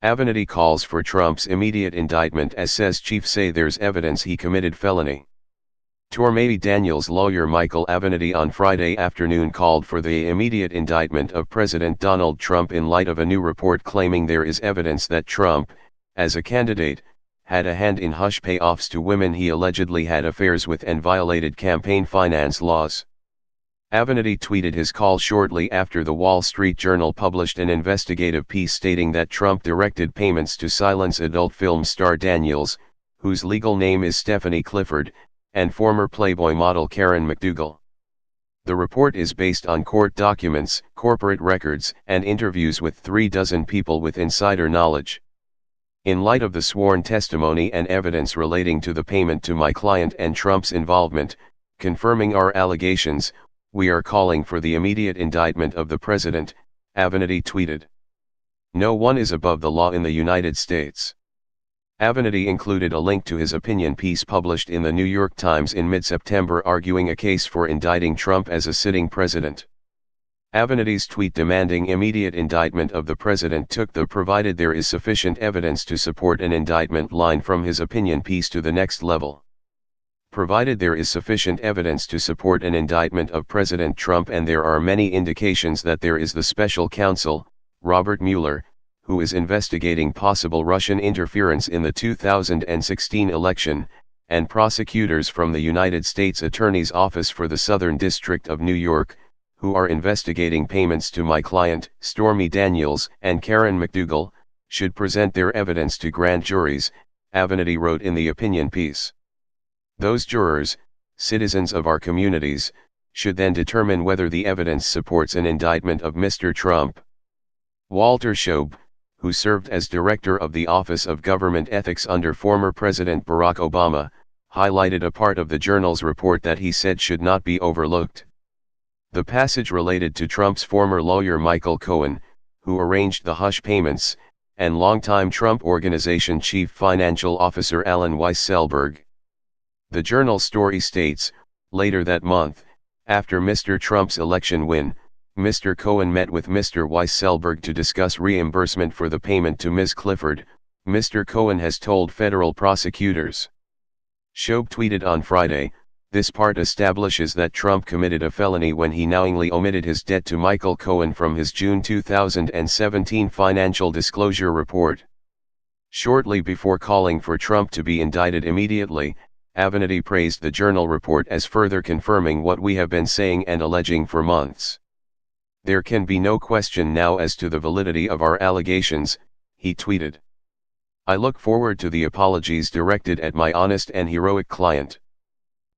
Avenatti calls for Trump's immediate indictment as says chief say there's evidence he committed felony. Stormy Daniels' lawyer Michael Avenatti on Friday afternoon called for the immediate indictment of President Donald Trump in light of a new report claiming there is evidence that Trump, as a candidate, had a hand in hush payoffs to women he allegedly had affairs with and violated campaign finance laws. Avenatti tweeted his call shortly after the Wall Street Journal published an investigative piece stating that Trump directed payments to silence adult film star Daniels, whose legal name is Stephanie Clifford, and former Playboy model Karen McDougal. The report is based on court documents, corporate records, and interviews with 36 people with insider knowledge. In light of the sworn testimony and evidence relating to the payment to my client and Trump's involvement, confirming our allegations, we are calling for the immediate indictment of the president, Avenatti tweeted. No one is above the law in the United States. Avenatti included a link to his opinion piece published in the New York Times in mid-September arguing a case for indicting Trump as a sitting president. Avenatti's tweet demanding immediate indictment of the president took the provided there is sufficient evidence to support an indictment line from his opinion piece to the next level. Provided there is sufficient evidence to support an indictment of President Trump and there are many indications that there is the special counsel, Robert Mueller, who is investigating possible Russian interference in the 2016 election, and prosecutors from the United States Attorney's Office for the Southern District of New York, who are investigating payments to my client, Stormy Daniels, and Karen McDougal, should present their evidence to grand juries, Avenatti wrote in the opinion piece. Those jurors, citizens of our communities, should then determine whether the evidence supports an indictment of Mr. Trump. Walter Schoeb, who served as director of the Office of Government Ethics under former President Barack Obama, highlighted a part of the Journal's report that he said should not be overlooked. The passage related to Trump's former lawyer Michael Cohen, who arranged the hush payments, and longtime Trump Organization Chief Financial Officer Alan Weisselberg. The Journal's story states, later that month, after Mr. Trump's election win, Mr. Cohen met with Mr. Weisselberg to discuss reimbursement for the payment to Ms. Clifford, Mr. Cohen has told federal prosecutors. Schoeb tweeted on Friday, this part establishes that Trump committed a felony when he knowingly omitted his debt to Michael Cohen from his June 2017 financial disclosure report. Shortly before calling for Trump to be indicted immediately, Avenatti praised the Journal report as further confirming what we have been saying and alleging for months. There can be no question now as to the validity of our allegations, he tweeted. I look forward to the apologies directed at my honest and heroic client.